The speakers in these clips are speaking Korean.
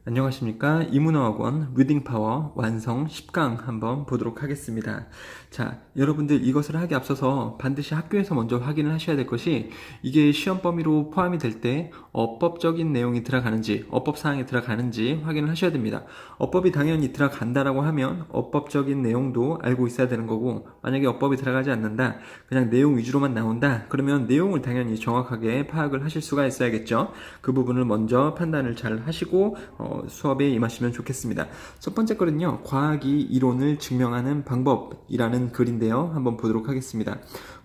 안녕하십니까. 이문어학원 리딩 파워 완성 10강 한번 보도록 하겠습니다. 자, 여러분들 이것을 하기 앞서서 반드시 학교에서 먼저 확인을 하셔야 될 것이 이게 시험 범위로 포함이 될 때 어법적인 내용이 들어가는지 어법 사항이 들어가는지 확인을 하셔야 됩니다. 어법이 당연히 들어간다라고 하면 어법적인 내용도 알고 있어야 되는 거고, 만약에 어법이 들어가지 않는다, 그냥 내용 위주로만 나온다, 그러면 내용을 당연히 정확하게 파악을 하실 수가 있어야겠죠. 그 부분을 먼저 판단을 잘 하시고 수업에 임하시면 좋겠습니다. 첫 번째 거는요, 과학이 이론을 증명하는 방법이라는 글인데요. 한번 보도록 하겠습니다.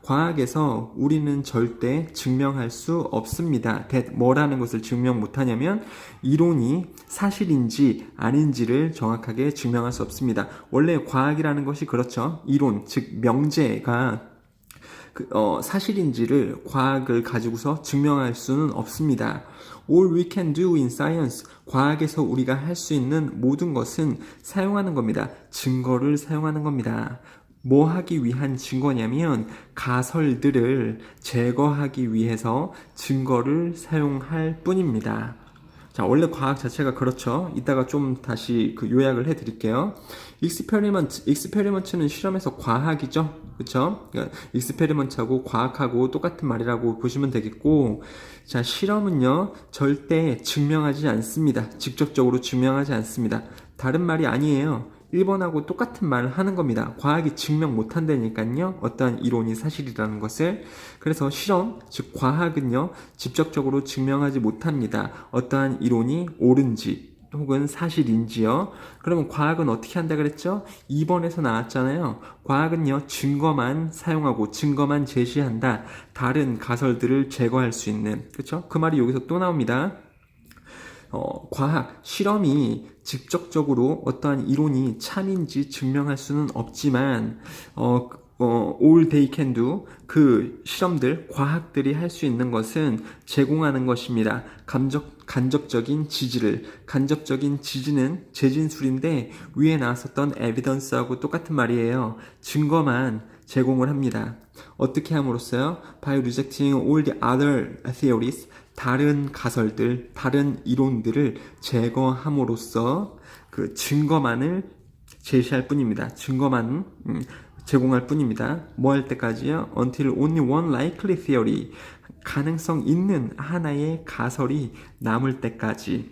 과학에서 우리는 절대 증명할 수 없습니다. 뭐라는 것을 증명 못하냐면 이론이 사실인지 아닌지를 정확하게 증명할 수 없습니다. 원래 과학이라는 것이 그렇죠. 이론, 즉 명제가 사실인지를 과학을 가지고서 증명할 수는 없습니다. All we can do in science, 과학에서 우리가 할 수 있는 모든 것은 사용하는 겁니다. 증거를 사용하는 겁니다. 뭐 하기 위한 증거냐면 가설들을 제거하기 위해서 증거를 사용할 뿐입니다. 자, 원래 과학 자체가 그렇죠. 이따가 좀 다시 요약을 해드릴게요. 익스페리먼트는 실험에서 과학이죠. 그쵸? 그러니까 익스페리먼트하고 과학하고 똑같은 말이라고 보시면 되겠고, 자, 실험은요, 절대 증명하지 않습니다. 직접적으로 증명하지 않습니다. 다른 말이 아니에요. 1번하고 똑같은 말을 하는 겁니다. 과학이 증명 못한다니까요. 어떠한 이론이 사실이라는 것을. 그래서 실험, 즉 과학은요, 직접적으로 증명하지 못합니다. 어떠한 이론이 옳은지 혹은 사실인지요. 그러면 과학은 어떻게 한다 그랬죠? 2번에서 나왔잖아요. 과학은요, 증거만 사용하고 증거만 제시한다. 다른 가설들을 제거할 수 있는. 그렇죠? 그 말이 여기서 또 나옵니다. 과학, 실험이 직접적으로 어떠한 이론이 참인지 증명할 수는 없지만, all they can do, 그 실험들, 과학들이 할 수 있는 것은 제공하는 것입니다. 간접적인 지지를. 간접적인 지지는 재진술인데, 위에 나왔었던 evidence하고 똑같은 말이에요. 증거만 제공을 합니다. 어떻게 함으로써요? By rejecting all the other theories, 다른 가설들, 다른 이론들을 제거함으로써 그 증거만을 제시할 뿐입니다. 증거만 제공할 뿐입니다. 뭐 할 때까지요? Until only one likely theory, 가능성 있는 하나의 가설이 남을 때까지.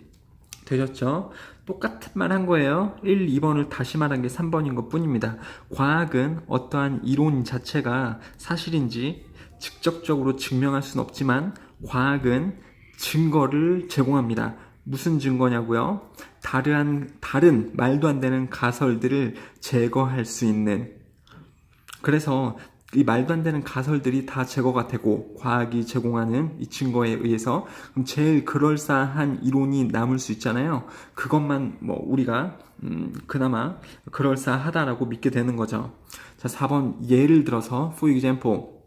되셨죠? 똑같은 말 한 거예요. 1, 2번을 다시 말한 게 3번인 것 뿐입니다. 과학은 어떠한 이론 자체가 사실인지 직접적으로 증명할 수는 없지만 과학은 증거를 제공합니다. 무슨 증거냐고요? 다른 말도 안 되는 가설들을 제거할 수 있는. 그래서 이 말도 안 되는 가설들이 다 제거가 되고 과학이 제공하는 이 증거에 의해서 그럼 제일 그럴싸한 이론이 남을 수 있잖아요. 그것만 우리가 그나마 그럴싸하다라고 믿게 되는 거죠. 자, 4번 예를 들어서 for example,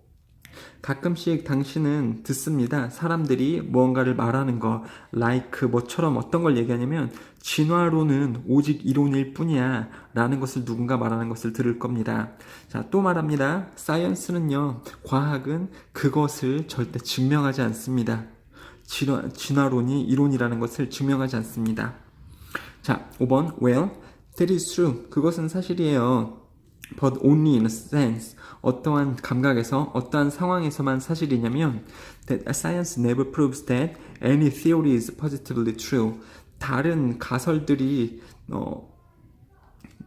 가끔씩 당신은 듣습니다. 사람들이 무언가를 말하는 거, like 뭐처럼 어떤 걸 얘기하냐면 진화론은 오직 이론일 뿐이야 라는 것을 누군가 말하는 것을 들을 겁니다. 자, 또 말합니다. 사이언스는요, 과학은 그것을 절대 증명하지 않습니다. 진화론이 이론이라는 것을 증명하지 않습니다. 자, 5번 well, that is true. 그것은 사실이에요. But only in a sense. 어떠한 감각에서, 어떠한 상황에서만 사실이냐면 that science never proves that any theory is positively true. 다른 가설들이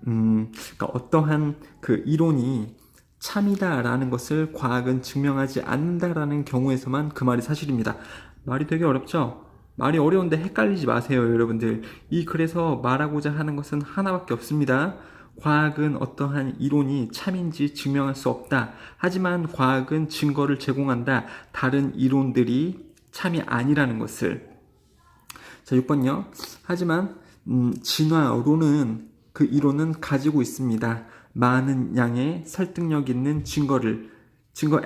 그러니까 어떠한 그 이론이 참이다라는 것을 과학은 증명하지 않는다라는 경우에서만 그 말이 사실입니다. 말이 되게 어렵죠? 말이 어려운데 헷갈리지 마세요, 여러분들. 이 글에서 말하고자 하는 것은 하나밖에 없습니다. 과학은 어떠한 이론이 참인지 증명할 수 없다. 하지만 과학은 증거를 제공한다. 다른 이론들이 참이 아니라는 것을. 자, 6번요. 하지만 진화론은 그 이론은 가지고 있습니다. 많은 양의 설득력 있는 증거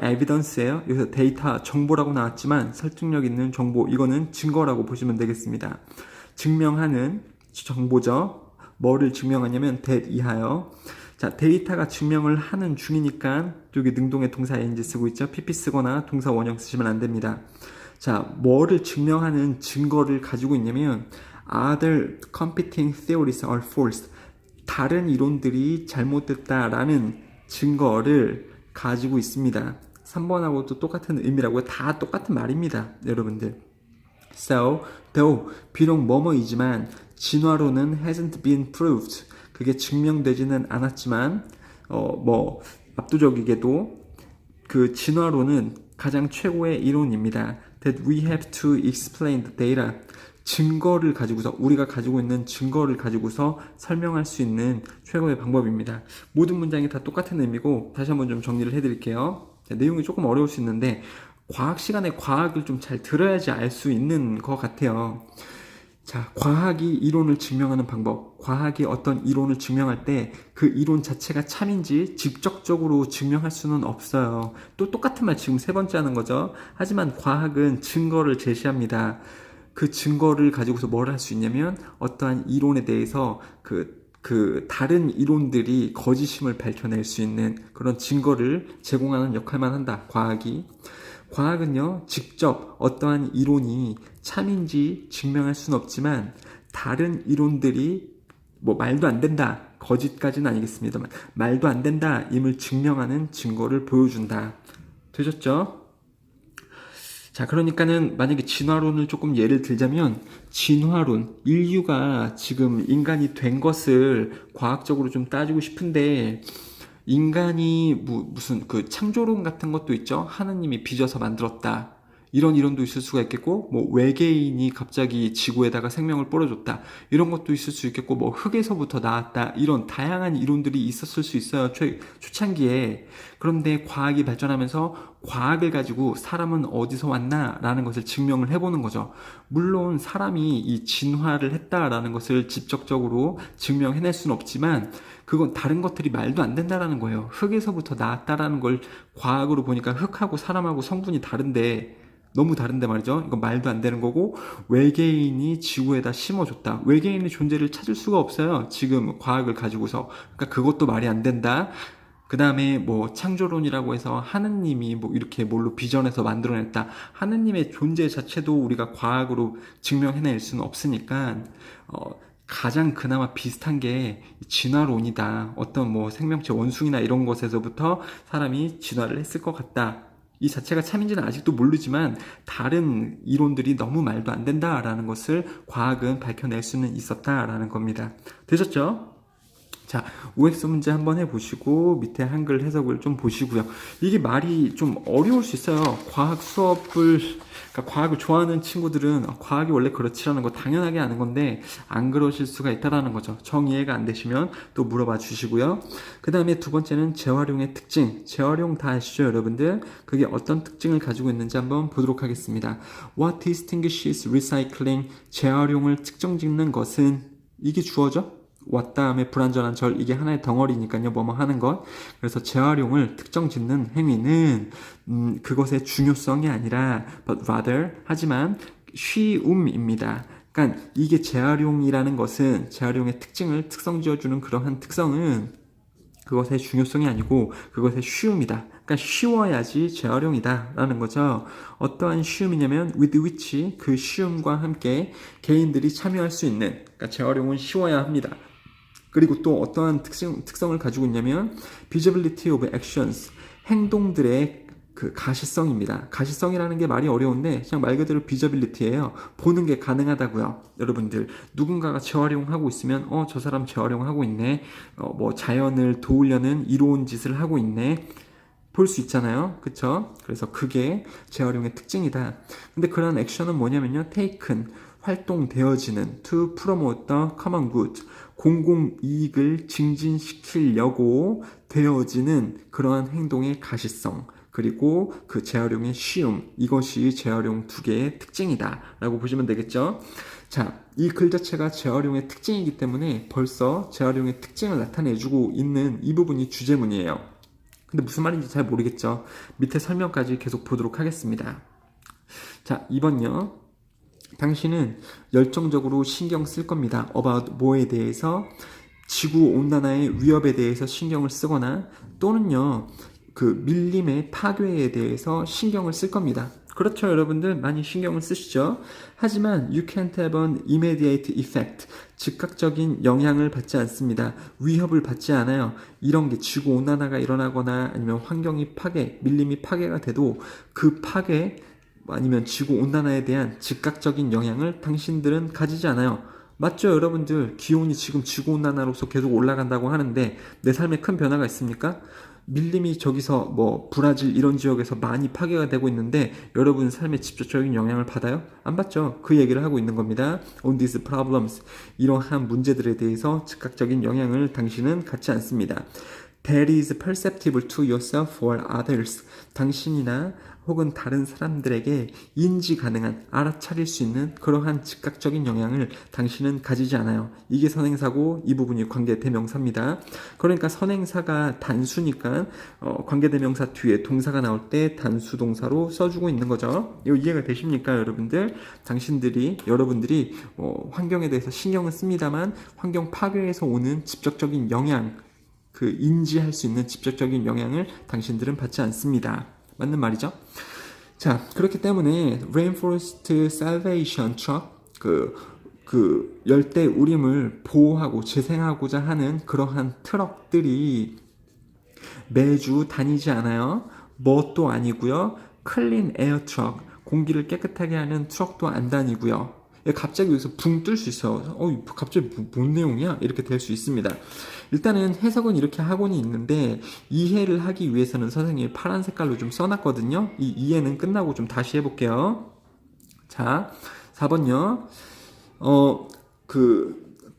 에비던스예요. 여기서 데이터, 정보라고 나왔지만 설득력 있는 정보, 이거는 증거라고 보시면 되겠습니다. 증명하는 정보죠. 뭐를 증명하냐면 that 이하여. 자, 데이터가 증명을 하는 중이니까 여기 능동의 동사 ing 쓰고 있죠. pp 쓰거나 동사 원형 쓰시면 안 됩니다. 자, 뭐를 증명하는 증거를 가지고 있냐면 other competing theories are false. 다른 이론들이 잘못됐다라는 증거를 가지고 있습니다. 3번하고도 똑같은 의미라고요. 다 똑같은 말입니다. 여러분들. So, though, 비록 뭐뭐이지만 진화론은 hasn't been proved. 그게 증명되지는 않았지만 압도적이게도 그 진화론은 가장 최고의 이론입니다. That we have to explain the data. 증거를 가지고서 우리가 가지고 있는 증거를 가지고서 설명할 수 있는 최고의 방법입니다. 모든 문장이 다 똑같은 의미고 다시 한번 좀 정리를 해드릴게요. 자, 내용이 조금 어려울 수 있는데 과학 시간에 과학을 좀 잘 들어야지 알 수 있는 것 같아요. 자, 과학이 이론을 증명하는 방법. 과학이 어떤 이론을 증명할 때 그 이론 자체가 참인지 직접적으로 증명할 수는 없어요. 또 똑같은 말 지금 세 번째 하는 거죠. 하지만 과학은 증거를 제시합니다. 그 증거를 가지고서 뭘 할 수 있냐면 어떠한 이론에 대해서 그 다른 이론들이 거짓임을 밝혀낼 수 있는 그런 증거를 제공하는 역할만 한다. 과학이. 과학은요, 직접 어떠한 이론이 참인지 증명할 수는 없지만 다른 이론들이 말도 안 된다, 거짓까지는 아니겠습니다만 말도 안 된다 임을 증명하는 증거를 보여준다. 되셨죠? 자, 그러니까는 만약에 진화론을 조금 예를 들자면 진화론, 인류가 지금 인간이 된 것을 과학적으로 좀 따지고 싶은데 인간이 무슨 그 창조론 같은 것도 있죠. 하느님이 빚어서 만들었다. 이런 이론도 있을 수가 있겠고, 외계인이 갑자기 지구에다가 생명을 뿌려줬다. 이런 것도 있을 수 있겠고, 흙에서부터 나왔다. 이런 다양한 이론들이 있었을 수 있어요. 초창기에. 그런데 과학이 발전하면서 과학을 가지고 사람은 어디서 왔나라는 것을 증명을 해보는 거죠. 물론 사람이 이 진화를 했다라는 것을 직접적으로 증명해낼 수는 없지만, 그건 다른 것들이 말도 안 된다라는 거예요. 흙에서부터 나왔다라는 걸 과학으로 보니까 흙하고 사람하고 성분이 다른데, 너무 다른데 말이죠. 이건 말도 안 되는 거고, 외계인이 지구에다 심어줬다. 외계인의 존재를 찾을 수가 없어요. 지금 과학을 가지고서. 그러니까 그것도 말이 안 된다. 그 다음에 창조론이라고 해서 하느님이 이렇게 뭘로 비전해서 만들어냈다. 하느님의 존재 자체도 우리가 과학으로 증명해낼 수는 없으니까, 가장 그나마 비슷한 게 진화론이다. 어떤 생명체 원숭이나 이런 것에서부터 사람이 진화를 했을 것 같다. 이 자체가 참인지는 아직도 모르지만 다른 이론들이 너무 말도 안 된다라는 것을 과학은 밝혀낼 수는 있었다라는 겁니다. 되셨죠? 자, OX 문제 한번 해보시고 밑에 한글 해석을 좀 보시고요. 이게 말이 좀 어려울 수 있어요. 그러니까 과학을 좋아하는 친구들은 과학이 원래 그렇지라는 거 당연하게 아는 건데 안 그러실 수가 있다라는 거죠. 정이해가 안 되시면 또 물어봐 주시고요. 그 다음에 두 번째는 재활용의 특징. 재활용 다 아시죠, 여러분들? 그게 어떤 특징을 가지고 있는지 한번 보도록 하겠습니다. What distinguishes recycling? 재활용을 특정 짓는 것은 이게 주어죠? what 다음에 불완전한 절, 이게 하나의 덩어리니까요. 뭐뭐 하는 것. 그래서 재활용을 특정 짓는 행위는 그것의 중요성이 아니라 but rather, 하지만 쉬움입니다. 그러니까 이게 재활용이라는 것은 재활용의 특징을 특성 지어주는 그러한 특성은 그것의 중요성이 아니고 그것의 쉬움이다. 그러니까 쉬워야지 재활용이다 라는 거죠. 어떠한 쉬움이냐면 with which, 그 쉬움과 함께 개인들이 참여할 수 있는, 그러니까 재활용은 쉬워야 합니다. 그리고 또 어떠한 특성을 가지고 있냐면 visibility of actions, 행동들의 그 가시성입니다. 가시성이라는 게 말이 어려운데 그냥 말 그대로 visibility예요. 보는 게 가능하다고요. 여러분들 누군가가 재활용하고 있으면 저 사람 재활용하고 있네. 자연을 도우려는 이로운 짓을 하고 있네. 볼 수 있잖아요. 그쵸? 그래서 그게 재활용의 특징이다. 근데 그런 액션은 뭐냐면요. taken, 활동되어지는 to promote the common good, 공공이익을 증진시키려고 되어지는 그러한 행동의 가시성, 그리고 그 재활용의 쉬움, 이것이 재활용 두 개의 특징이다 라고 보시면 되겠죠. 자, 이 글 자체가 재활용의 특징이기 때문에 벌써 재활용의 특징을 나타내주고 있는 이 부분이 주제문이에요. 근데 무슨 말인지 잘 모르겠죠. 밑에 설명까지 계속 보도록 하겠습니다. 자, 2번요. 당신은 열정적으로 신경 쓸 겁니다. about 뭐에 대해서? 지구온난화의 위협에 대해서 신경을 쓰거나 또는요, 그 밀림의 파괴에 대해서 신경을 쓸 겁니다. 그렇죠, 여러분들 많이 신경을 쓰시죠. 하지만 you can't have an immediate effect. 즉각적인 영향을 받지 않습니다. 위협을 받지 않아요. 이런 게 지구 온난화가 일어나거나 아니면 환경이 파괴, 밀림이 파괴가 돼도 그 파괴 아니면 지구 온난화에 대한 즉각적인 영향을 당신들은 가지지 않아요. 맞죠, 여러분들? 기온이 지금 지구 온난화로서 계속 올라간다고 하는데 내 삶에 큰 변화가 있습니까? 밀림이 저기서 뭐 브라질 이런 지역에서 많이 파괴가 되고 있는데 여러분 삶에 직접적인 영향을 받아요? 안 받죠. 그 얘기를 하고 있는 겁니다. On these problems. 이러한 문제들에 대해서 즉각적인 영향을 당신은 갖지 않습니다. That is perceptible to yourself or others. 당신이나 혹은 다른 사람들에게 인지 가능한, 알아차릴 수 있는 그러한 즉각적인 영향을 당신은 가지지 않아요. 이게 선행사고 이 부분이 관계대명사입니다. 그러니까 선행사가 단수니까 관계대명사 뒤에 동사가 나올 때 단수동사로 써주고 있는 거죠. 이거 이해가 되십니까, 여러분들? 여러분들이 환경에 대해서 신경을 씁니다만 환경 파괴에서 오는 직접적인 영향, 그 인지할 수 있는 직접적인 영향을 당신들은 받지 않습니다. 맞는 말이죠? 자, 그렇기 때문에 Rainforest Salvation Truck, 그 열대 우림을 보호하고 재생하고자 하는 그러한 트럭들이 매주 다니지 않아요. 뭣도 아니고요. Clean Air Truck, 공기를 깨끗하게 하는 트럭도 안 다니고요. 갑자기 여기서 붕 뜰 수 있어요. 갑자기 뭔 내용이야? 이렇게 될 수 있습니다. 일단은 해석은 이렇게 하고는 있는데 이해를 하기 위해서는 선생님이 파란 색깔로 좀 써놨거든요. 이 이해는 끝나고 좀 다시 해볼게요. 자, 4번요.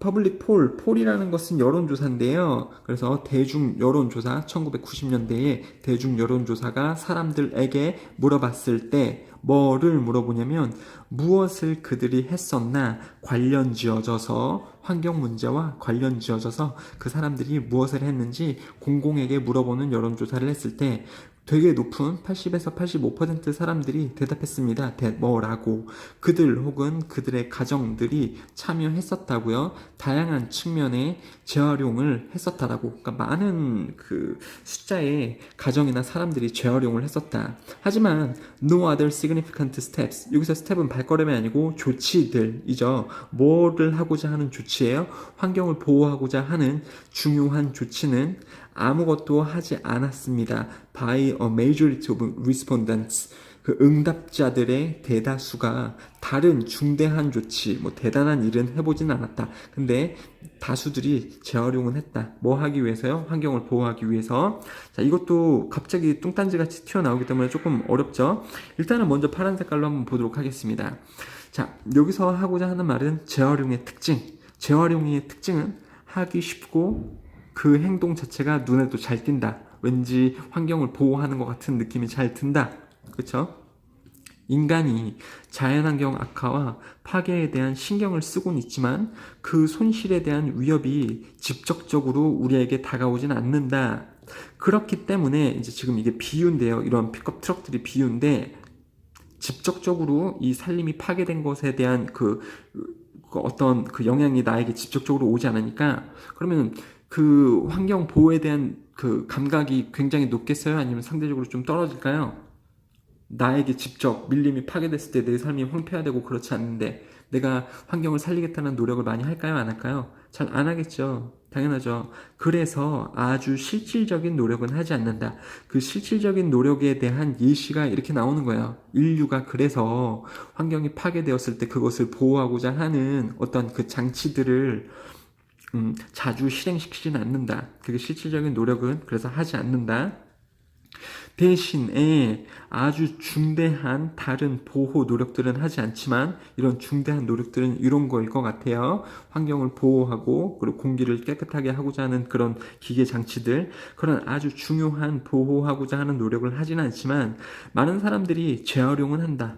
퍼블릭 폴이라는 것은 여론조사인데요. 그래서 대중 여론조사, 1990년대에 대중 여론조사가 사람들에게 물어봤을 때 뭐를 물어보냐면 무엇을 그들이 했었나 관련 지어져서 환경 문제와 관련 지어져서 그 사람들이 무엇을 했는지 공공에게 물어보는 여론조사를 했을 때 되게 높은 80에서 85% 사람들이 대답했습니다. 뭐라고. 그들 혹은 그들의 가정들이 참여했었다고요. 다양한 측면의 재활용을 했었다라고. 그러니까 많은 그 숫자의 가정이나 사람들이 재활용을 했었다. 하지만 no other significant steps. 여기서 스텝은 발걸음이 아니고 조치들이죠. 뭐를 하고자 하는 조치예요? 환경을 보호하고자 하는 중요한 조치는 아무것도 하지 않았습니다. By a majority of respondents. 그 응답자들의 대다수가 다른 중대한 조치, 대단한 일은 해보진 않았다. 근데 다수들이 재활용은 했다. 뭐 하기 위해서요? 환경을 보호하기 위해서. 자, 이것도 갑자기 뚱딴지같이 튀어나오기 때문에 조금 어렵죠? 일단은 먼저 파란 색깔로 한번 보도록 하겠습니다. 자, 여기서 하고자 하는 말은 재활용의 특징. 재활용의 특징은 하기 쉽고 그 행동 자체가 눈에도 잘 띈다. 왠지 환경을 보호하는 것 같은 느낌이 잘 든다. 그쵸? 인간이 자연환경 악화와 파괴에 대한 신경을 쓰고는 있지만 그 손실에 대한 위협이 직접적으로 우리에게 다가오진 않는다. 그렇기 때문에 이제 지금 이게 비유인데요. 이런 픽업 트럭들이 비유인데 직접적으로 이 산림이 파괴된 것에 대한 어떤 그 영향이 나에게 직접적으로 오지 않으니까 그러면 그 환경 보호에 대한 그 감각이 굉장히 높겠어요? 아니면 상대적으로 좀 떨어질까요? 나에게 직접 밀림이 파괴됐을 때 내 삶이 황폐화되고 그렇지 않는데 내가 환경을 살리겠다는 노력을 많이 할까요? 안 할까요? 잘 안 하겠죠. 당연하죠. 그래서 아주 실질적인 노력은 하지 않는다. 그 실질적인 노력에 대한 예시가 이렇게 나오는 거예요. 인류가 그래서 환경이 파괴되었을 때 그것을 보호하고자 하는 어떤 그 장치들을 자주 실행시키지는 않는다. 그게 실질적인 노력은 그래서 하지 않는다. 대신에 아주 중대한 다른 보호 노력들은 하지 않지만 이런 중대한 노력들은 이런 거일 것 같아요. 환경을 보호하고 그리고 공기를 깨끗하게 하고자 하는 그런 기계 장치들, 그런 아주 중요한 보호하고자 하는 노력을 하지는 않지만 많은 사람들이 재활용은 한다.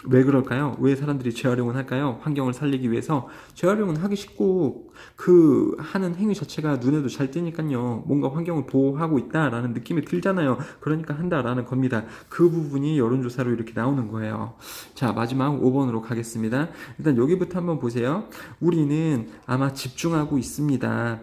왜 그럴까요? 왜 사람들이 재활용을 할까요? 환경을 살리기 위해서. 재활용은 하기 쉽고 그 하는 행위 자체가 눈에도 잘 띄니까요. 뭔가 환경을 보호하고 있다라는 느낌이 들잖아요. 그러니까 한다라는 겁니다. 그 부분이 여론조사로 이렇게 나오는 거예요. 자, 마지막 5번으로 가겠습니다. 일단 여기부터 한번 보세요. 우리는 아마 집중하고 있습니다.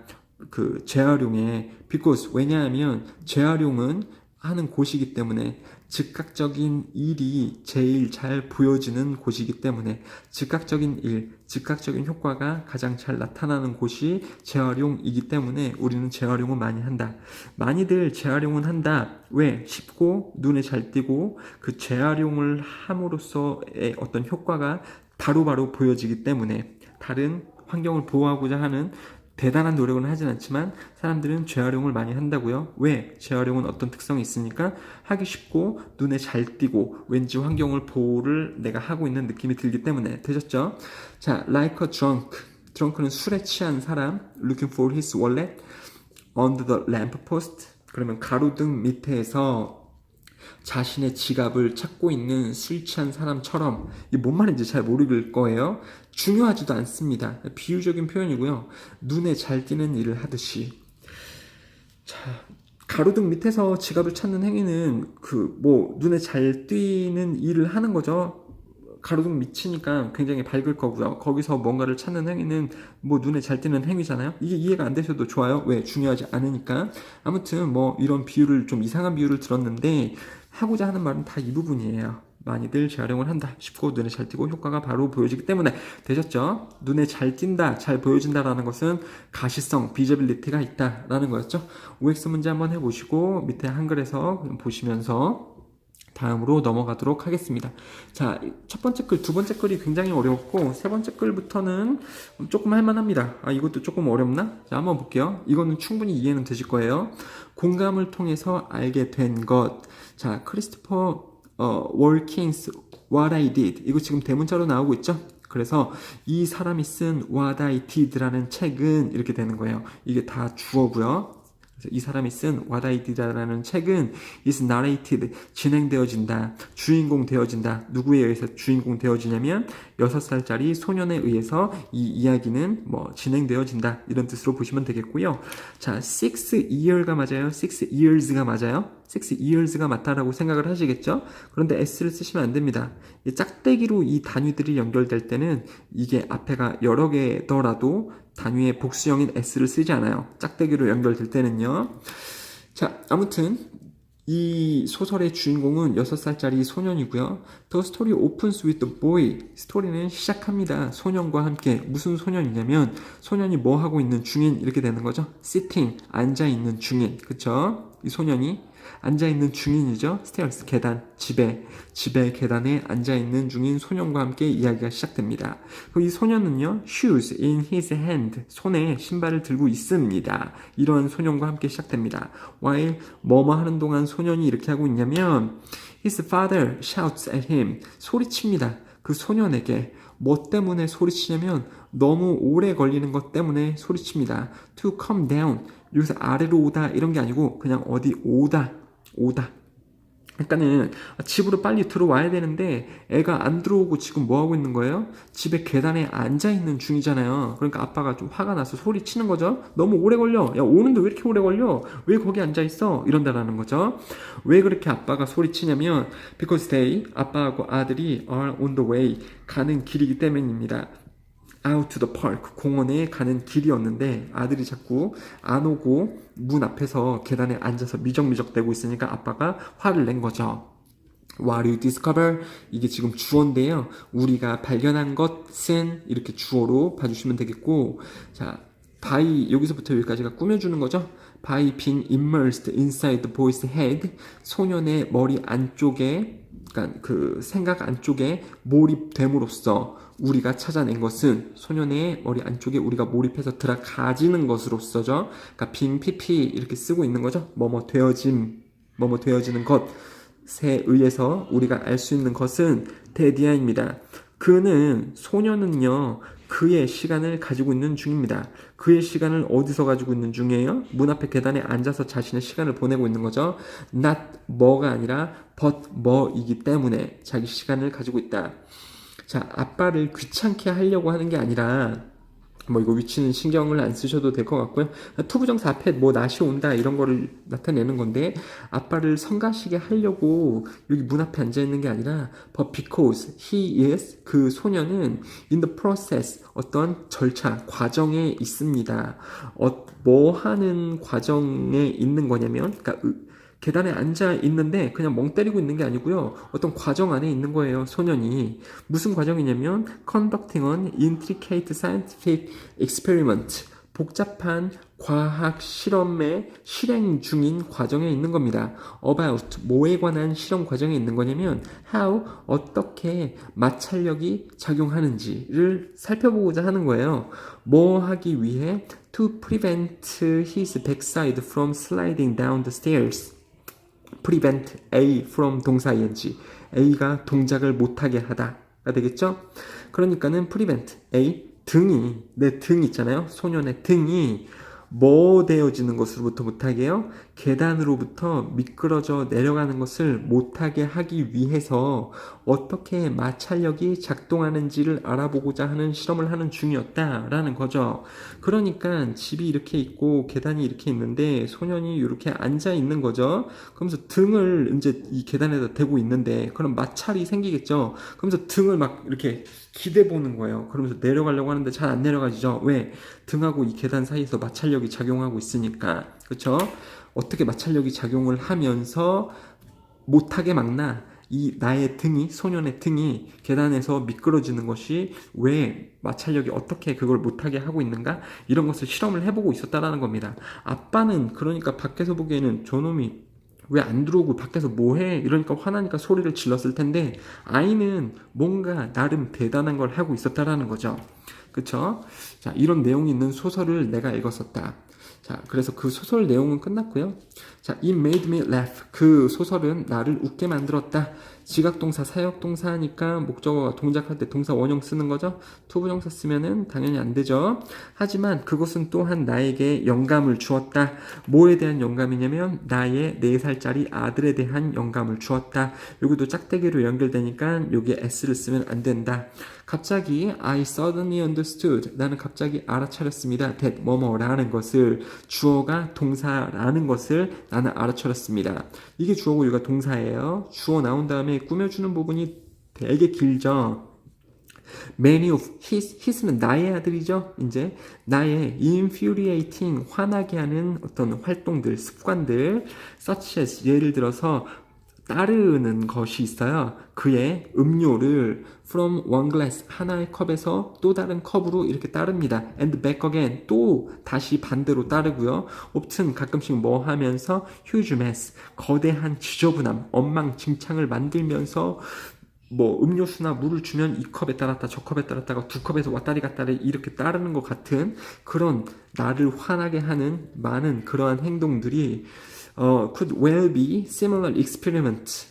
그 재활용에. because 왜냐하면 재활용은 하는 곳이기 때문에 즉각적인 일이 제일 잘 보여지는 곳이기 때문에 즉각적인 일, 즉각적인 효과가 가장 잘 나타나는 곳이 재활용이기 때문에 우리는 재활용을 많이 한다. 많이들 재활용은 한다. 왜? 쉽고 눈에 잘 띄고 그 재활용을 함으로써의 어떤 효과가 바로바로 보여지기 때문에 다른 환경을 보호하고자 하는 대단한 노력은 하진 않지만 사람들은 재활용을 많이 한다고요. 왜? 재활용은 어떤 특성이 있으니까 하기 쉽고 눈에 잘 띄고 왠지 환경을 보호를 내가 하고 있는 느낌이 들기 때문에. 되셨죠? 자, like a drunk. drunk는 술에 취한 사람. looking for his wallet under the lamppost. 그러면 가로등 밑에서 자신의 지갑을 찾고 있는 술 취한 사람처럼. 이게 뭔 말인지 잘 모를 거예요. 중요하지도 않습니다. 비유적인 표현이고요. 눈에 잘 띄는 일을 하듯이. 자, 가로등 밑에서 지갑을 찾는 행위는 눈에 잘 띄는 일을 하는 거죠. 가로등 밑이니까 굉장히 밝을 거고요. 거기서 뭔가를 찾는 행위는 눈에 잘 띄는 행위잖아요. 이게 이해가 안 되셔도 좋아요. 왜? 중요하지 않으니까. 아무튼 이런 비유를 좀 이상한 비유를 들었는데 하고자 하는 말은 다 이 부분이에요. 많이들 재활용을 한다. 쉽고 눈에 잘 띄고 효과가 바로 보여지기 때문에. 되셨죠? 눈에 잘 띈다, 잘 보여진다라는 것은 가시성, 비저빌리티가 있다라는 거였죠. OX 문제 한번 해보시고 밑에 한글에서 보시면서 다음으로 넘어가도록 하겠습니다. 자, 첫 번째 글, 두 번째 글이 굉장히 어려웠고 세 번째 글부터는 조금 할만합니다. 이것도 조금 어렵나? 자, 한번 볼게요. 이거는 충분히 이해는 되실 거예요. 공감을 통해서 알게 된 것. 자, 크리스토퍼 월킨스 What I Did. 이거 지금 대문자로 나오고 있죠? 그래서 이 사람이 쓴 What I Did라는 책은 이렇게 되는 거예요. 이게 다 주어고요. 그래서 이 사람이 쓴 What I Did라는 책은 is narrated, 진행되어진다, 주인공 되어진다. 누구에 의해서 주인공 되어지냐면 6살짜리 소년에 의해서 이 이야기는 진행되어진다. 이런 뜻으로 보시면 되겠고요. 자, 6year가 맞아요? 6years가 맞아요? 6years가 맞다라고 생각을 하시겠죠? 그런데 s를 쓰시면 안 됩니다. 이 짝대기로 이 단위들이 연결될 때는 이게 앞에가 여러 개더라도 단위의 복수형인 s를 쓰지 않아요. 짝대기로 연결될 때는요. 자, 아무튼 이 소설의 주인공은 6살짜리 소년이고요. The story opens with the boy. 스토리는 시작합니다. 소년과 함께. 무슨 소년이냐면 소년이 뭐 하고 있는 중인 이렇게 되는 거죠. sitting, 앉아있는 중인. 그쵸? 이 소년이 앉아있는 중인이죠. stairs, 계단, 집에 계단에 앉아있는 중인 소년과 함께 이야기가 시작됩니다. 그리고 이 소년은요, shoes in his hand, 손에 신발을 들고 있습니다. 이런 소년과 함께 시작됩니다. while 뭐뭐 하는 동안 소년이 이렇게 하고 있냐면 his father shouts at him, 소리칩니다. 그 소년에게. 뭐 때문에 소리치냐면 너무 오래 걸리는 것 때문에 소리칩니다. to come down, 여기서 아래로 오다 이런 게 아니고 그냥 어디 오다. 그러니까는 집으로 빨리 들어와야 되는데 애가 안 들어오고 지금 뭐 하고 있는 거예요? 집에 계단에 앉아 있는 중이잖아요. 그러니까 아빠가 좀 화가 나서 소리치는 거죠. 너무 오래 걸려. 야, 오는데 왜 이렇게 오래 걸려? 왜 거기 앉아 있어? 이런다라는 거죠. 왜 그렇게 아빠가 소리치냐면 because they, 아빠하고 아들이 are on the way, 가는 길이기 때문입니다. out to the park, 공원에 가는 길이었는데 아들이 자꾸 안 오고 문 앞에서 계단에 앉아서 미적미적대고 있으니까 아빠가 화를 낸 거죠. What you discover, 이게 지금 주어인데요. 우리가 발견한 것은 이렇게 주어로 봐주시면 되겠고, 자, by, 여기서부터 여기까지가 꾸며주는 거죠. By being immersed inside the boy's head, 소년의 머리 안쪽에, 그러니까 그 생각 안쪽에 몰입됨으로써 우리가 찾아낸 것은, 소년의 머리 안쪽에 우리가 몰입해서 들어가지는 것으로서죠. 그러니까 being pp 이렇게 쓰고 있는 거죠. 뭐뭐 되어지는 것에 의해서 우리가 알 수 있는 것은 데디아입니다. 소년은요, 그의 시간을 가지고 있는 중입니다. 그의 시간을 어디서 가지고 있는 중이에요? 문 앞에 계단에 앉아서 자신의 시간을 보내고 있는 거죠. not 뭐가 아니라 but 뭐이기 때문에 자기 시간을 가지고 있다. 자, 아빠를 귀찮게 하려고 하는 게 아니라, 이거 위치는 신경을 안 쓰셔도 될 것 같고요. 투부정사 앞에 낫이 온다 이런 거를 나타내는 건데, 아빠를 성가시게 하려고 여기 문 앞에 앉아 있는 게 아니라 but because he is, 그 소년은 in the process, 어떤 절차, 과정에 있습니다. 뭐 하는 과정에 있는 거냐면, 그러니까 계단에 앉아 있는데 그냥 멍 때리고 있는 게 아니고요. 어떤 과정 안에 있는 거예요, 소년이. 무슨 과정이냐면 conducting an intricate scientific experiment. 복잡한 과학 실험의 실행 중인 과정에 있는 겁니다. about 뭐에 관한 실험 과정에 있는 거냐면 how 어떻게 마찰력이 작용하는지를 살펴보고자 하는 거예요. 뭐 하기 위해 to prevent his backside from sliding down the stairs. prevent A from 동사 ing. A가 동작을 못하게 하다가 되겠죠? 그러니까는 prevent A 등이 내 등 있잖아요. 소년의 등이 뭐 되어지는 것으로부터 못하게요? 계단으로부터 미끄러져 내려가는 것을 못하게 하기 위해서 어떻게 마찰력이 작동하는지를 알아보고자 하는 실험을 하는 중이었다라는 거죠. 그러니까 집이 이렇게 있고 계단이 이렇게 있는데 소년이 이렇게 앉아 있는 거죠. 그러면서 등을 이제 이 계단에다 대고 있는데 그럼 마찰이 생기겠죠. 그러면서 등을 막 이렇게 기대 보는 거예요. 그러면서 내려가려고 하는데 잘 안 내려가지죠. 왜? 등하고 이 계단 사이에서 마찰력이 작용하고 있으니까. 그렇죠? 어떻게 마찰력이 작용을 하면서 못하게 막나? 이 나의 등이, 소년의 등이 계단에서 미끄러지는 것이 왜 마찰력이 어떻게 그걸 못하게 하고 있는가? 이런 것을 실험을 해보고 있었다라는 겁니다. 아빠는 그러니까 밖에서 보기에는 저놈이 왜 안 들어오고 밖에서 뭐해? 이러니까 화나니까 소리를 질렀을 텐데 아이는 뭔가 나름 대단한 걸 하고 있었다라는 거죠. 그쵸? 자, 이런 내용이 있는 소설을 내가 읽었었다. 자, 그래서 그 소설 내용은 끝났고요. 자, it made me laugh. 그 소설은 나를 웃게 만들었다. 지각동사, 사역동사 하니까 목적어가 동작할 때 동사 원형 쓰는 거죠. 투부정사 쓰면은 당연히 안 되죠. 하지만 그것은 또한 나에게 영감을 주었다. 뭐에 대한 영감이냐면 나의 4살짜리 아들에 대한 영감을 주었다. 여기도 짝대기로 연결되니까 여기에 s를 쓰면 안 된다. 갑자기 I suddenly understood. 나는 갑자기 알아차렸습니다. that 뭐뭐라는 것을 주어가 동사라는 것을 나는 알아차렸습니다. 이게 주어고 여기가 동사예요. 주어 나온 다음에 꾸며주는 부분이 되게 길죠. Many of his는 나의 아들이죠. 이제 나의 infuriating 화나게 하는 어떤 활동들, 습관들, such as 예를 들어서 따르는 것이 있어요. 그의 음료를 from one glass 하나의 컵에서 또 다른 컵으로 이렇게 따릅니다. and back again 또 다시 반대로 따르고요. often 가끔씩 뭐 하면서 huge mess 거대한 지저분함, 엉망진창을 만들면서 뭐 음료수나 물을 주면 이 컵에 따랐다 저 컵에 따랐다가 두 컵에서 왔다리 갔다리 이렇게 따르는 것 같은 그런 나를 화나게 하는 많은 그러한 행동들이 could well be similar experiment.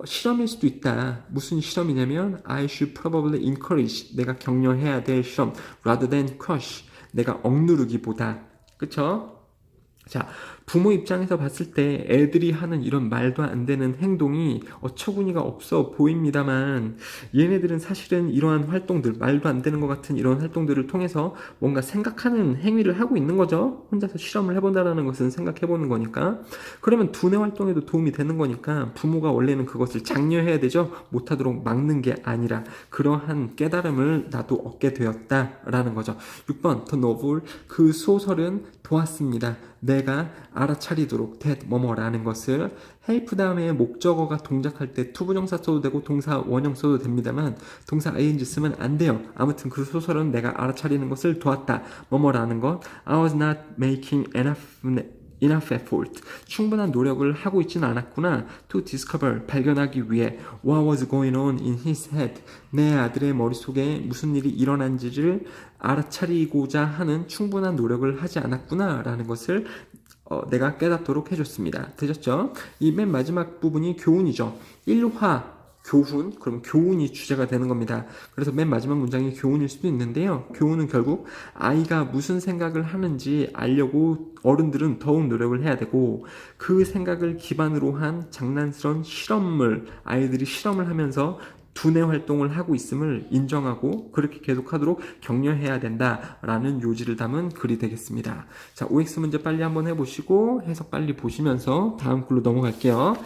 실험일 수도 있다. 무슨 실험이냐면 I should probably encourage. 내가 격려해야 될 실험. rather than crush. 내가 억누르기보다. 그쵸? 자, 부모 입장에서 봤을 때 애들이 하는 이런 말도 안 되는 행동이 어처구니가 없어 보입니다만 얘네들은 사실은 이러한 활동들, 말도 안 되는 것 같은 이런 활동들을 통해서 뭔가 생각하는 행위를 하고 있는 거죠. 혼자서 실험을 해본다는 것은 생각해보는 거니까. 그러면 두뇌 활동에도 도움이 되는 거니까 부모가 원래는 그것을 장려해야 되죠. 못하도록 막는 게 아니라 그러한 깨달음을 나도 얻게 되었다라는 거죠. 6번 The novel 그 소설은 도왔습니다. 내가 알아차리도록 that 뭐뭐라는 것을 help 다음에 목적어가 동작할 때 투부정사 써도 되고 동사 원형 써도 됩니다만 동사 ing 쓰면 안 돼요. 아무튼 그 소설은 내가 알아차리는 것을 도왔다. 뭐뭐라는 것 I was not making enough effort. 충분한 노력을 하고 있지는 않았구나. To discover. 발견하기 위해. What was going on in his head. 내 아들의 머릿속에 무슨 일이 일어난지를 알아차리고자 하는 충분한 노력을 하지 않았구나. 라는 것을 내가 깨닫도록 해줬습니다. 되셨죠? 이 맨 마지막 부분이 교훈이죠. 1화 교훈, 그럼 교훈이 주제가 되는 겁니다. 그래서 맨 마지막 문장이 교훈일 수도 있는데요. 교훈은 결국 아이가 무슨 생각을 하는지 알려고 어른들은 더욱 노력을 해야 되고 그 생각을 기반으로 한 장난스러운 실험을 아이들이 실험을 하면서 두뇌 활동을 하고 있음을 인정하고 그렇게 계속하도록 격려해야 된다라는 요지를 담은 글이 되겠습니다. 자, OX 문제 빨리 한번 해보시고 해석 빨리 보시면서 다음 글로 넘어갈게요.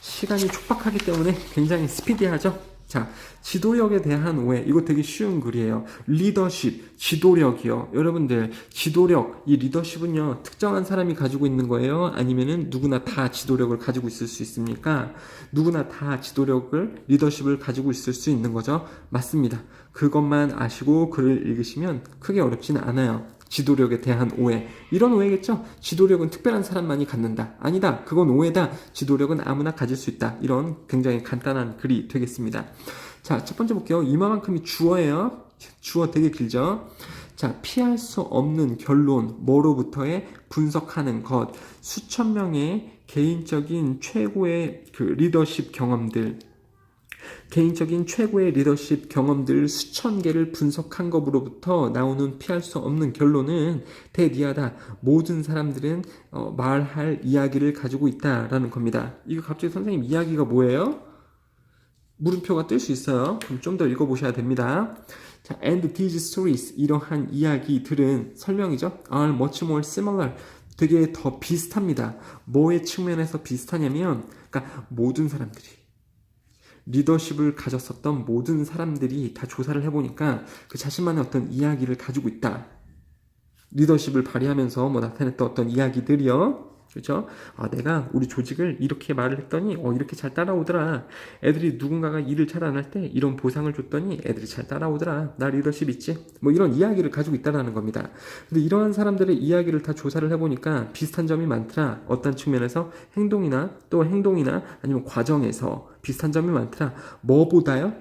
시간이 촉박하기 때문에 굉장히 스피디하죠? 자, 지도력에 대한 오해. 이거 되게 쉬운 글이에요. 리더십, 지도력이요. 여러분들, 지도력, 이 리더십은요, 특정한 사람이 가지고 있는 거예요? 아니면은 누구나 다 지도력을 가지고 있을 수 있습니까? 누구나 다 지도력을, 리더십을 가지고 있을 수 있는 거죠? 맞습니다. 그것만 아시고 글을 읽으시면 크게 어렵지는 않아요. 지도력에 대한 오해. 이런 오해겠죠? 지도력은 특별한 사람만이 갖는다. 아니다. 그건 오해다. 지도력은 아무나 가질 수 있다. 이런 굉장히 간단한 글이 되겠습니다. 자, 첫 번째 볼게요. 이만큼이 주어예요. 주어 되게 길죠? 자, 피할 수 없는 결론, 뭐로부터의 분석하는 것, 수천 명의 개인적인 최고의 그 리더십 경험들, 개인적인 최고의 리더십 경험들 수천 개를 분석한 것으로부터 나오는 피할 수 없는 결론은 대리하다. 모든 사람들은 말할 이야기를 가지고 있다라는 겁니다. 이거 갑자기 선생님 이야기가 뭐예요? 물음표가 뜰 수 있어요. 그럼 좀 더 읽어보셔야 됩니다. 자, and these stories, 이러한 이야기들은 설명이죠. are much more similar. 되게 더 비슷합니다. 뭐의 측면에서 비슷하냐면, 그러니까 모든 사람들이 리더십을 가졌었던 모든 사람들이 다 조사를 해보니까 그 자신만의 어떤 이야기를 가지고 있다. 리더십을 발휘하면서 뭐 나타냈던 어떤 이야기들이요. 그렇죠? 내가 우리 조직을 이렇게 말을 했더니 이렇게 잘 따라오더라. 애들이 누군가가 일을 잘 안 할 때 이런 보상을 줬더니 애들이 잘 따라오더라. 나 리더십 있지? 뭐 이런 이야기를 가지고 있다라는 겁니다. 근데 이러한 사람들의 이야기를 다 조사를 해보니까 비슷한 점이 많더라. 어떤 측면에서 행동이나 아니면 과정에서 비슷한 점이 많더라. 뭐보다요?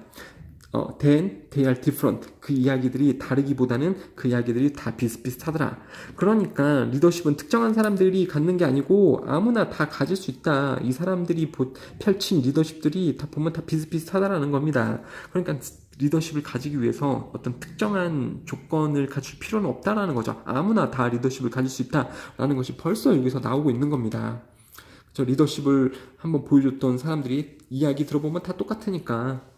then they are different. 그 이야기들이 다르기보다는 그 이야기들이 다 비슷비슷하더라. 그러니까 리더십은 특정한 사람들이 갖는 게 아니고 아무나 다 가질 수 있다. 이 사람들이 펼친 리더십들이 다 보면 다 비슷비슷하다라는 겁니다. 그러니까 리더십을 가지기 위해서 어떤 특정한 조건을 갖출 필요는 없다라는 거죠. 아무나 다 리더십을 가질 수 있다라는 것이 벌써 여기서 나오고 있는 겁니다. 저 리더십을 한번 보여줬던 사람들이 이야기 들어보면 다 똑같으니까.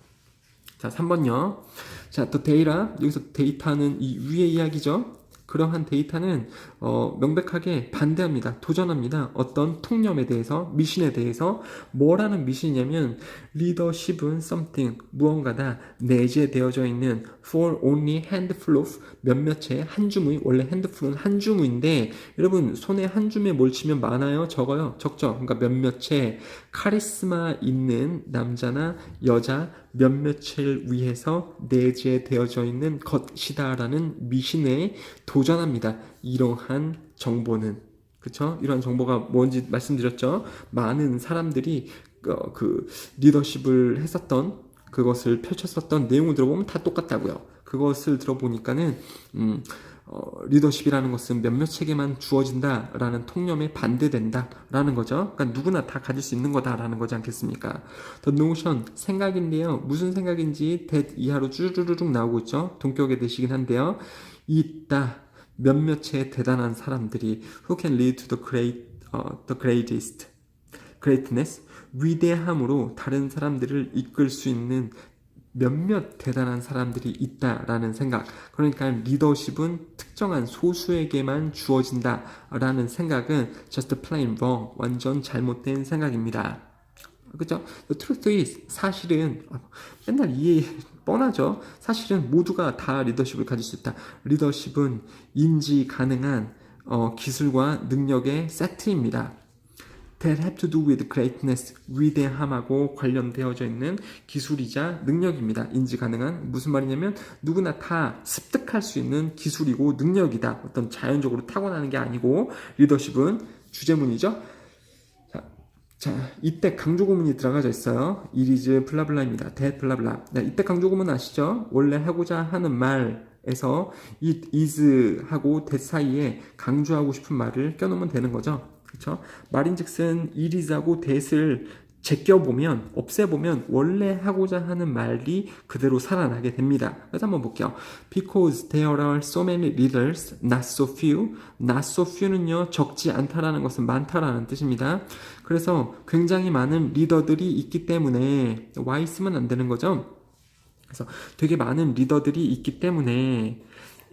자, 3번요. 자, 또 데이터. 여기서 데이터는 이 위의 이야기죠. 그러한 데이터는 명백하게 반대합니다. 도전합니다. 어떤 통념에 대해서, 미신에 대해서. 뭐라는 미신이냐면 leadership은 something, 무언가다 내재되어져 있는 for only handful of, 몇몇의 한 주무. 원래 handful은 한 주무인데 여러분 손에 한 줌에 뭘 치면 많아요? 적어요? 적죠? 그러니까 몇몇의 카리스마 있는 남자나 여자 몇몇을 위해서 내재되어져 있는 것이다라는 미신에 도전합니다. 이러한 정보는, 그쵸? 이러한 정보가 뭔지 말씀드렸죠? 많은 사람들이 그 리더십을 했었던, 그것을 펼쳤었던 내용을 들어보면 다 똑같다고요. 그것을 들어보니까는 리더십이라는 것은 몇몇에게만 주어진다라는 통념에 반대된다라는 거죠. 그러니까 누구나 다 가질 수 있는 거다라는 거지 않겠습니까? The notion, 생각인데요. 무슨 생각인지 that 이하로 쭈르르륵 나오고 있죠. 동격에 대시긴 한데요. 있다. 몇몇의 대단한 사람들이 who can lead to the greatness, 위대함으로 다른 사람들을 이끌 수 있는 몇몇 대단한 사람들이 있다라는 생각. 그러니까 리더십은 특정한 소수에게만 주어진다라는 생각은 just plain wrong, 완전 잘못된 생각입니다. 그죠? The truth is, 사실은 맨날 뻔하죠. 사실은 모두가 다 리더십을 가질 수 있다. 리더십은 인지 가능한 기술과 능력의 세트입니다. That have to do with greatness, 위대함하고 관련되어져 있는 기술이자 능력입니다. 인지 가능한, 무슨 말이냐면 누구나 다 습득할 수 있는 기술이고 능력이다. 어떤 자연적으로 타고나는 게 아니고 리더십은 주제문이죠. 자, 이때 강조구문이 들어가져 있어요. It is 블라블라입니다. that 블라블라. 네, 이때 강조구문 아시죠? 원래 하고자 하는 말에서 it is 하고 that 사이에 강조하고 싶은 말을 껴놓으면 되는 거죠. 그렇죠? 말인즉슨 it is하고 that을 제껴보면, 없애보면 원래 하고자 하는 말이 그대로 살아나게 됩니다. 그래서 한번 볼게요. Because there are so many leaders, not so few. not so few는요, 적지 않다라는 것은 많다라는 뜻입니다. 그래서 굉장히 많은 리더들이 있기 때문에 why 쓰면 안 되는 거죠. 그래서 되게 많은 리더들이 있기 때문에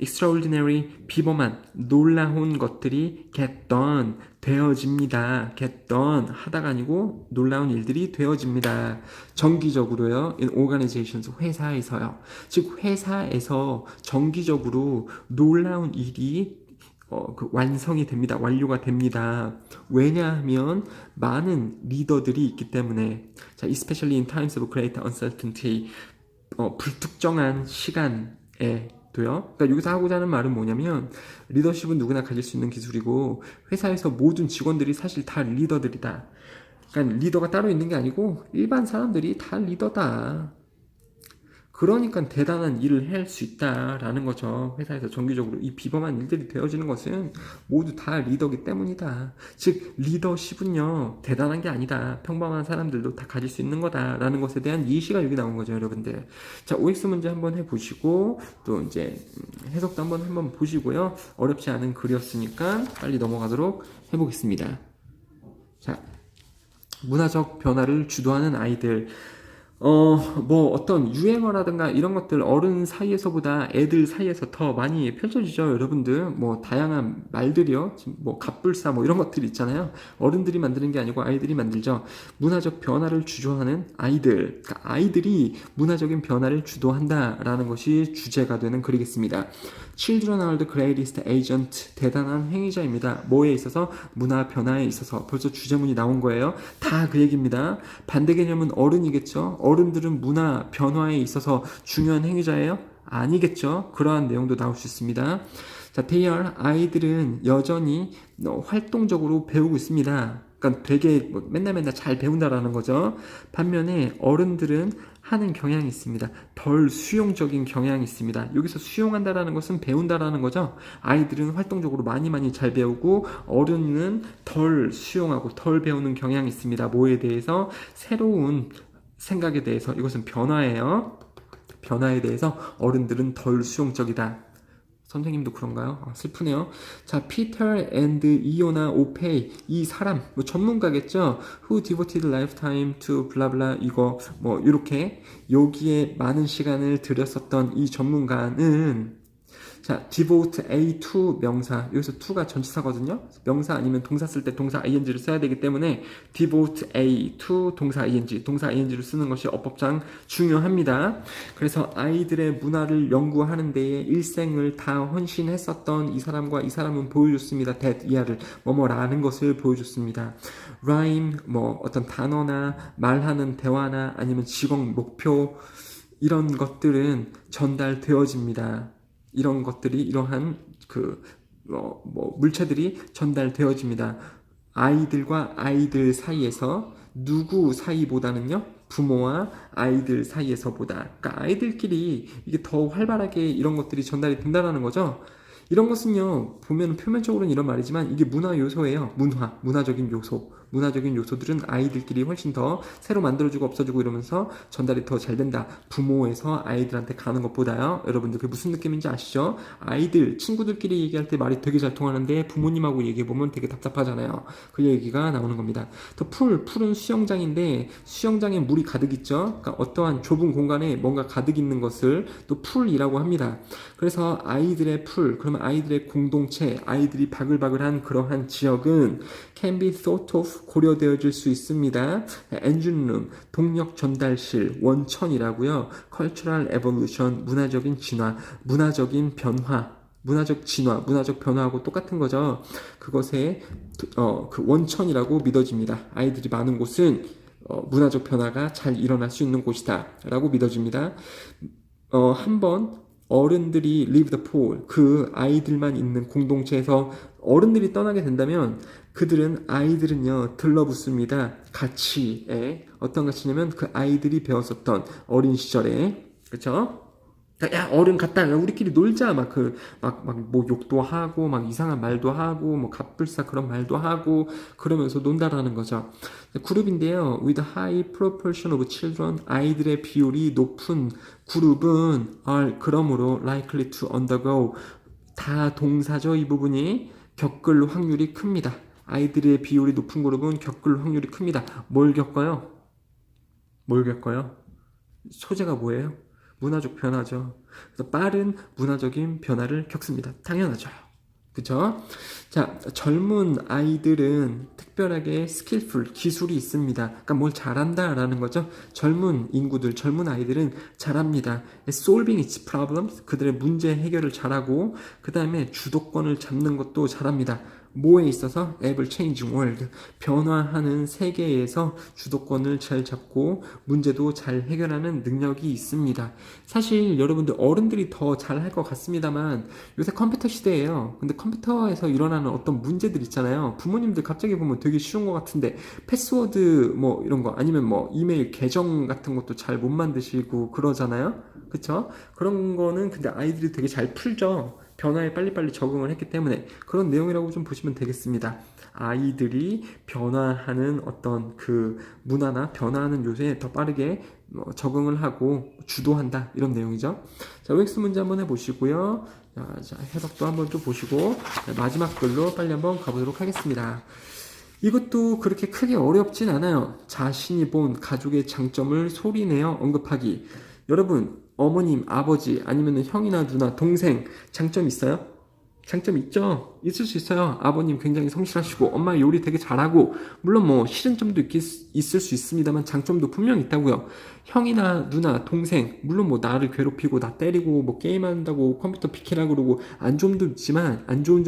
extraordinary, 비범한, 놀라운 것들이 get done, 되어집니다. get done, 하다가 아니고 놀라운 일들이 되어집니다. 정기적으로요. in organizations, 회사에서요. 즉 회사에서 정기적으로 놀라운 일이 완성이 됩니다. 완료가 됩니다. 왜냐하면 많은 리더들이 있기 때문에. 자, especially in times of great uncertainty, 불특정한 시간에 도요. 그러니까 여기서 하고자 하는 말은 뭐냐면 리더십은 누구나 가질 수 있는 기술이고 회사에서 모든 직원들이 사실 다 리더들이다. 그러니까 리더가 따로 있는 게 아니고 일반 사람들이 다 리더다. 그러니까 대단한 일을 할 수 있다라는 거죠. 회사에서 정기적으로 이 비범한 일들이 되어지는 것은 모두 다 리더기 때문이다. 즉 리더십은요 대단한 게 아니다. 평범한 사람들도 다 가질 수 있는 거다라는 것에 대한 예시가 여기 나온 거죠, 여러분들. 자, OX 문제 한번 해보시고 또 이제 해석도 한번 보시고요. 어렵지 않은 글이었으니까 빨리 넘어가도록 해보겠습니다. 자, 문화적 변화를 주도하는 아이들. 어떤 유행어라든가 이런 것들 어른 사이에서보다 애들 사이에서 더 많이 펼쳐지죠, 여러분들. 다양한 말들이요. 갑불사 이런 것들 있잖아요. 어른들이 만드는 게 아니고 아이들이 만들죠. 문화적 변화를 주도하는 아이들. 그러니까 아이들이 문화적인 변화를 주도한다라는 것이 주제가 되는 글이겠습니다. Children are the greatest agent. 대단한 행위자입니다. 뭐에 있어서? 문화 변화에 있어서. 벌써 주제문이 나온 거예요. 다 그 얘기입니다. 반대 개념은 어른이겠죠. 어른들은 문화 변화에 있어서 중요한 행위자예요? 아니겠죠. 그러한 내용도 나올 수 있습니다. 자, 아이들은 여전히 활동적으로 배우고 있습니다. 그러니까 되게 맨날 잘 배운다라는 거죠. 반면에 어른들은 하는 경향이 있습니다. 덜 수용적인 경향이 있습니다. 여기서 수용한다라는 것은 배운다라는 거죠. 아이들은 활동적으로 많이 잘 배우고 어른은 덜 수용하고 덜 배우는 경향이 있습니다. 뭐에 대해서? 새로운 생각에 대해서. 이것은 변화예요. 변화에 대해서 어른들은 덜 수용적이다. 선생님도 그런가요? 슬프네요. 자, 피터 앤드 이오나 오페이, 이 사람 전문가겠죠. Who devoted lifetime to 블라블라, 이거 이렇게 여기에 많은 시간을 들였었던 이 전문가는, 자, devote A to 명사. 여기서 to가 전치사거든요. 명사 아니면 동사 쓸 때 동사 ing를 써야 되기 때문에 devote A to 동사 ing, 동사 ing를 쓰는 것이 어법상 중요합니다. 그래서 아이들의 문화를 연구하는 데에 일생을 다 헌신했었던 이 사람과 이 사람은 보여줬습니다. that 이하를 뭐뭐라는 것을 보여줬습니다. rhyme, 어떤 단어나 말하는 대화나 아니면 직업 목표, 이런 것들은 전달되어집니다. 이런 것들이, 이러한 물체들이 전달되어집니다. 아이들과 아이들 사이에서, 누구 사이보다는요, 부모와 아이들 사이에서보다. 그러니까 아이들끼리 이게 더 활발하게 이런 것들이 전달이 된다는 거죠. 이런 것은요, 보면 표면적으로는 이런 말이지만 이게 문화 요소예요. 문화적인 요소. 문화적인 요소들은 아이들끼리 훨씬 더 새로 만들어주고 없어지고 이러면서 전달이 더 잘 된다. 부모에서 아이들한테 가는 것보다요. 여러분들 그게 무슨 느낌인지 아시죠? 아이들, 친구들끼리 얘기할 때 말이 되게 잘 통하는데 부모님하고 얘기해보면 되게 답답하잖아요. 그 얘기가 나오는 겁니다. 또 풀은 수영장인데 수영장에 물이 가득 있죠. 그러니까 어떠한 좁은 공간에 뭔가 가득 있는 것을 또 풀이라고 합니다. 그래서 아이들의 풀, 그러면 아이들의 공동체, 아이들이 바글바글한 그러한 지역은 can be thought of, 고려되어질 수 있습니다. engine room, 동력 전달실, 원천이라고요. cultural evolution, 문화적인 진화, 문화적인 변화, 문화적 진화, 문화적 변화하고 똑같은 거죠. 그것의 그 원천이라고 믿어집니다. 아이들이 많은 곳은 문화적 변화가 잘 일어날 수 있는 곳이다 라고 믿어집니다. 한번 어른들이 leave the pool, 그 아이들만 있는 공동체에서 어른들이 떠나게 된다면 그들은, 아이들은요, 들러붙습니다. 가치에. 어떤 가치냐면 그 아이들이 배웠었던 어린 시절에, 그쵸? 야, 어른 갔다, 우리끼리 놀자. 욕도 하고, 이상한 말도 하고, 갑불사 그런 말도 하고, 그러면서 논다라는 거죠. 그룹인데요, with high proportion of children, 아이들의 비율이 높은 그룹은 are, 그러므로 likely to undergo, 다 동사죠, 이 부분이. 겪을 확률이 큽니다. 아이들의 비율이 높은 그룹은 겪을 확률이 큽니다. 뭘 겪어요? 소재가 뭐예요? 문화적 변화죠. 그래서 빠른 문화적인 변화를 겪습니다. 당연하죠. 그쵸? 자, 젊은 아이들은 특별하게 스킬풀, 기술이 있습니다. 그러니까 뭘 잘한다라는 거죠. 젊은 인구들, 젊은 아이들은 잘합니다. Solving its problems, 그들의 문제 해결을 잘하고, 그 다음에 주도권을 잡는 것도 잘합니다. 뭐에 있어서? ever changing world, 변화하는 세계에서 주도권을 잘 잡고 문제도 잘 해결하는 능력이 있습니다. 사실 여러분들 어른들이 더 잘할 것 같습니다만 요새 컴퓨터 시대예요. 근데 컴퓨터에서 일어나는 어떤 문제들 있잖아요. 부모님들 갑자기 보면 되게 쉬운 것 같은데 패스워드 뭐 이런 거 아니면 뭐 이메일 계정 같은 것도 잘 못 만드시고 그러잖아요. 그쵸? 그런 거는 근데 아이들이 되게 잘 풀죠. 변화에 빨리빨리 적응을 했기 때문에 그런 내용이라고 좀 보시면 되겠습니다. 아이들이 변화하는 어떤 그 문화나 변화하는 요소에 더 빠르게 적응을 하고 주도한다 이런 내용이죠. 자, OX 문제 한번 해보시고요. 자, 해석도 한번 좀 보시고 마지막 글로 빨리 한번 가보도록 하겠습니다. 이것도 그렇게 크게 어렵진 않아요. 자신이 본 가족의 장점을 소리내어 언급하기. 여러분, 어머님, 아버지, 아니면 형이나 누나, 동생 장점 있어요? 장점 있죠? 있을 수 있어요. 아버님 굉장히 성실하시고 엄마 요리 되게 잘하고 물론 뭐 싫은 점도 있을 수 있습니다만 장점도 분명히 있다고요. 형이나 누나, 동생 물론 뭐 나를 괴롭히고 나 때리고 뭐 게임한다고 컴퓨터 피키라 그러고 안 좋은 점도 있지만 좋은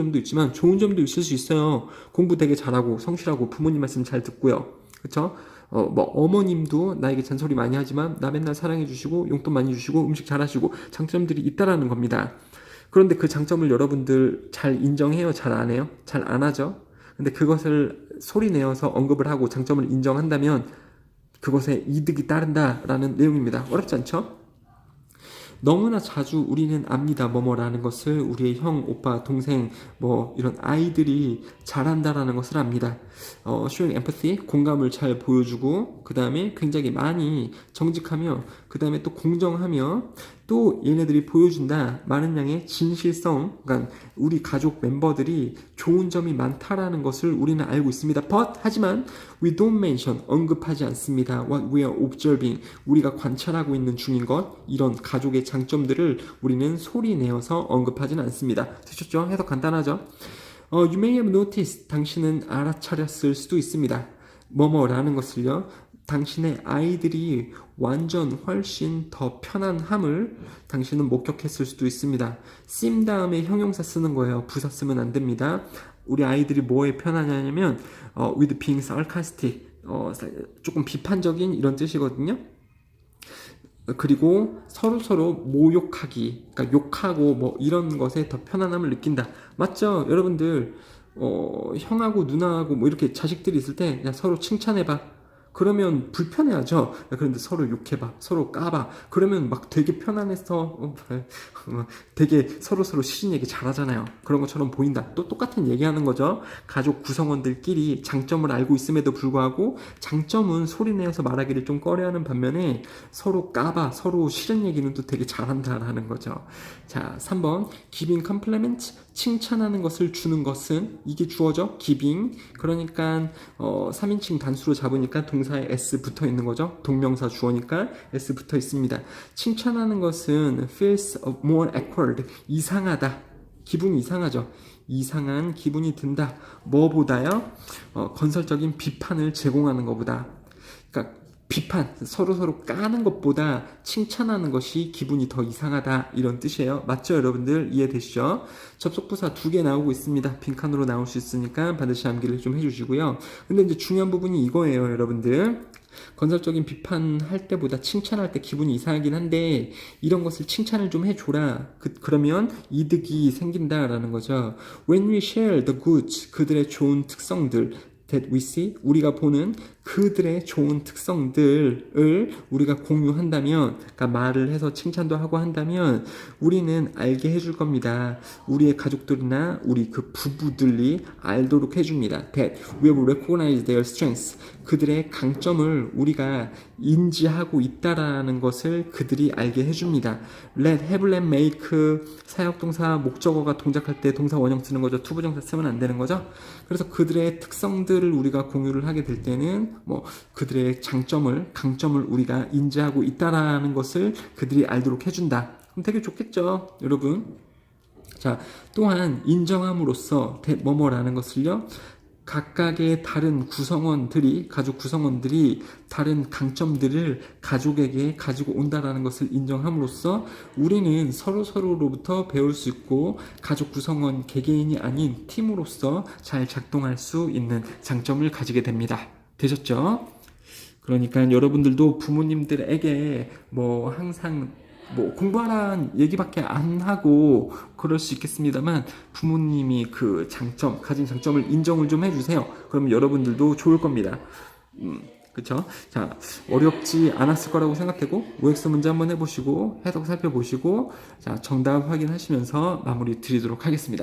점도 있을 수 있어요. 공부 되게 잘하고 성실하고 부모님 말씀 잘 듣고요. 그쵸? 뭐 어머님도 나에게 잔소리 많이 하지만 나 맨날 사랑해 주시고 용돈 많이 주시고 음식 잘하시고 장점들이 있다라는 겁니다. 그런데 그 장점을 여러분들 잘 인정해요? 잘 안 해요? 잘 안 하죠? 근데 그것을 소리 내어서 언급을 하고 장점을 인정한다면 그것에 이득이 따른다라는 내용입니다. 어렵지 않죠? 너무나 자주 우리는 압니다. 뭐뭐라는 것을 우리의 형, 오빠, 동생, 뭐 이런 아이들이 잘한다라는 것을 압니다. showing empathy, 공감을 잘 보여주고 그 다음에 굉장히 많이 정직하며 그 다음에 또 공정하며 또 얘네들이 보여준다 많은 양의 진실성, 그러니까 우리 가족 멤버들이 좋은 점이 많다라는 것을 우리는 알고 있습니다. 하지만 we don't mention, 언급하지 않습니다. what we are observing, 우리가 관찰하고 있는 중인 것, 이런 가족의 장점들을 우리는 소리 내어서 언급하지는 않습니다. 되셨죠? 해석 간단하죠? You may have noticed, 당신은 알아차렸을 수도 있습니다. 뭐뭐라는 것을요. 당신의 아이들이 완전 훨씬 더 편안함을 당신은 목격했을 수도 있습니다. seem 다음에 형용사 쓰는 거예요. 부사 쓰면 안 됩니다. 우리 아이들이 뭐에 편하냐면 with being sarcastic, 조금 비판적인 이런 뜻이거든요. 그리고 서로 모욕하기, 그러니까 욕하고 뭐 이런 것에 더 편안함을 느낀다. 맞죠? 여러분들 형하고 누나하고 뭐 이렇게 자식들이 있을 때 그냥 서로 칭찬해봐. 그러면 불편해하죠. 그런데 서로 욕해봐, 서로 까봐. 그러면 막 되게 편안해서 되게 서로 싫은 얘기 잘하잖아요. 그런 것처럼 보인다. 또 똑같은 얘기하는 거죠. 가족 구성원들끼리 장점을 알고 있음에도 불구하고 장점은 소리내어서 말하기를 좀 꺼려하는 반면에 서로 까봐, 서로 싫은 얘기는 또 되게 잘한다라는 거죠. 자, 3번 giving compliment, 칭찬하는 것을 주는 것은 이게 주어죠. giving. 그러니까 3인칭 단수로 잡으니까 동사에 s 붙어 있는 거죠. 동명사 주어니까 s 붙어 있습니다. 칭찬하는 것은 feels more awkward, 이상하다. 기분이 이상하죠. 이상한 기분이 든다. 뭐보다요? 건설적인 비판을 제공하는 것보다. 그러니까 비판, 서로 까는 것보다 칭찬하는 것이 기분이 더 이상하다 이런 뜻이에요. 맞죠? 여러분들 이해되시죠? 접속부사 2개 나오고 있습니다. 빈칸으로 나올 수 있으니까 반드시 암기를 좀 해주시고요. 근데 이제 중요한 부분이 이거예요, 여러분들. 건설적인 비판할 때보다 칭찬할 때 기분이 이상하긴 한데 이런 것을 칭찬을 좀 해줘라. 그러면 이득이 생긴다라는 거죠. When we share the goods, 그들의 좋은 특성들, that we see, 우리가 보는 그들의 좋은 특성들을 우리가 공유한다면, 그러니까 말을 해서 칭찬도 하고 한다면 우리는 알게 해줄 겁니다. 우리의 가족들이나 우리 그 부부들이 알도록 해줍니다. That we will recognize their strengths, 그들의 강점을 우리가 인지하고 있다라는 것을 그들이 알게 해줍니다. Let, have, let, make, 사역동사 목적어가 동작할 때 동사 원형 쓰는 거죠. 투부정사 쓰면 안 되는 거죠. 그래서 그들의 특성들을 것들을 우리가 공유를 하게 될 때는 뭐 그들의 강점을 우리가 인지하고 있다라는 것을 그들이 알도록 해준다. 그럼 되게 좋겠죠, 여러분. 자, 또한 인정함으로써 뭐뭐라는 것을요, 각각의 다른 가족 구성원들이 다른 강점들을 가족에게 가지고 온다라는 것을 인정함으로써 우리는 서로로부터 배울 수 있고 가족 구성원 개개인이 아닌 팀으로서 잘 작동할 수 있는 장점을 가지게 됩니다. 되셨죠? 그러니까 여러분들도 부모님들에게 뭐 항상 뭐 공부하라는 얘기밖에 안 하고 그럴 수 있겠습니다만 부모님이 가진 장점을 인정을 좀 해주세요. 그러면 여러분들도 좋을 겁니다. 그쵸? 자, 어렵지 않았을 거라고 생각되고 OX 문제 한번 해보시고 해석 살펴보시고 자, 정답 확인하시면서 마무리 드리도록 하겠습니다.